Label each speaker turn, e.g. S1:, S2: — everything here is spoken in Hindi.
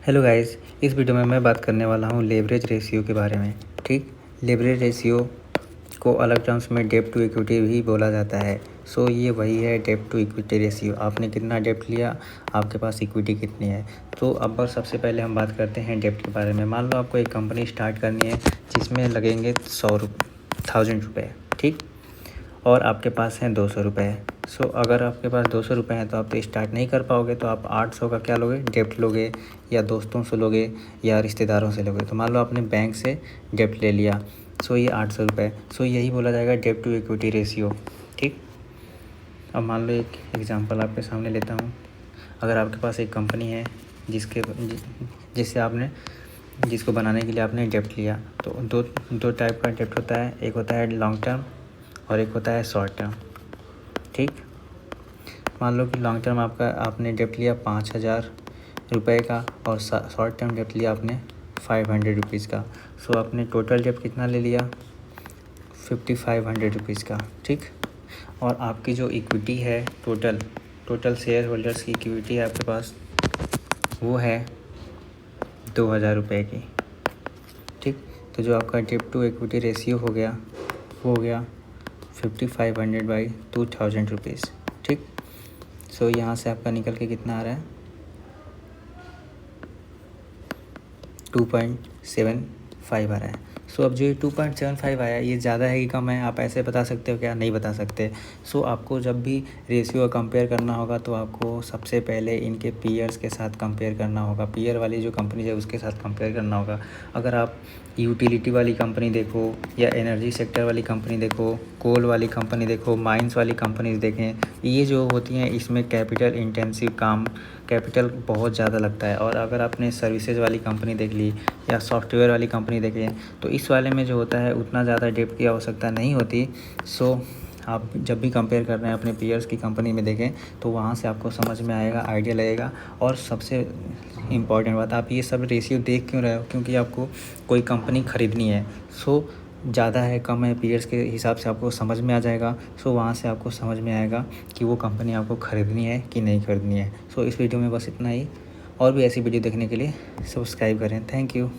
S1: हेलो गाइस, इस वीडियो में मैं बात करने वाला हूँ लेवरेज रेशियो के बारे में। ठीक, लेवरेज रेशियो को अलग टर्म्स में डेब्ट टू इक्विटी भी बोला जाता है। सो ये वही है डेब्ट टू इक्विटी रेशियो। आपने कितना डेब्ट लिया, आपके पास इक्विटी कितनी है। तो अब बस सबसे पहले हम बात करते हैं डेब्ट के बारे में। मान लो आपको एक कंपनी स्टार्ट करनी है जिसमें लगेंगे 1,000 रुपये, ठीक, और आपके पास हैं 200 रुपये। सो अगर आपके पास 200 रुपये हैं तो आप तो स्टार्ट नहीं कर पाओगे, तो आप 800 का क्या लोगे, डेब्ट लोगे, या दोस्तों से लोगे या रिश्तेदारों से लोगे। तो मान लो आपने बैंक से डेब्ट ले लिया, सो ये 800 रुपये। सो यही बोला जाएगा डेब्ट टू इक्विटी रेशियो। ठीक, अब मान लो एक एग्जांपल आपके सामने लेता हूँ। अगर आपके पास एक कंपनी है जिसको बनाने के लिए आपने डेब्ट लिया, तो दो टाइप का डेब्ट होता है। एक होता है लॉन्ग टर्म और एक होता है शॉर्ट टर्म। ठीक, मान लो कि लॉन्ग टर्म आपने डेब्ट लिया 5,000 रुपये का, और शॉर्ट टर्म डेब्ट लिया आपने 500 रुपीज़ का। सो आपने टोटल डेब्ट कितना ले लिया, 5,500 रुपीज़ का। ठीक, और आपकी जो इक्विटी है, टोटल शेयर होल्डर्स की इक्विटी है आपके पास, वो है 2,000 रुपये की। ठीक, तो जो आपका डेब्ट टू इक्विटी रेशियो हो गया, वो हो गया 5,500 बाई 2,000 रुपीज़। ठीक, सो यहाँ से आपका निकल के कितना आ रहा है, 2.75 आ रहा है। सो अब जो ये 2.75 आया, ये ज़्यादा है कि कम है, आप ऐसे बता सकते हो क्या, नहीं बता सकते। सो आपको जब भी रेशियो कंपेयर करना होगा तो आपको सबसे पहले इनके पीयर्स के साथ कंपेयर करना होगा। पीयर वाली जो कंपनी है उसके साथ कंपेयर करना होगा। अगर आप यूटिलिटी वाली कंपनी देखो, या एनर्जी सेक्टर वाली कंपनी देखो, कोल वाली कंपनी देखो, माइंस वाली कंपनीज देखें, ये जो होती हैं इसमें कैपिटल इंटेंसिव कैपिटल बहुत ज़्यादा लगता है। और अगर आपने सर्विसेज वाली कंपनी देख ली या सॉफ्टवेयर वाली कंपनी देखें, तो इस वाले में जो होता है उतना ज़्यादा डेब्ट की आवश्यकता नहीं होती। सो आप जब भी कंपेयर कर रहे हैं अपने पीयर्स की कंपनी में देखें, तो वहाँ से आपको समझ में आएगा, आइडिया लगेगा। और सबसे इम्पॉर्टेंट बात, आप ये सब रेशियो देख क्यों रहे हो, क्योंकि आपको कोई कंपनी ख़रीदनी है। सो ज़्यादा है कम है, पीयर्स के हिसाब से आपको समझ में आ जाएगा। सो वहाँ से आपको समझ में आएगा कि वो कंपनी आपको ख़रीदनी है कि नहीं ख़रीदनी है। सो इस वीडियो में बस इतना ही। और भी ऐसी वीडियो देखने के लिए सब्सक्राइब करें। Thank you.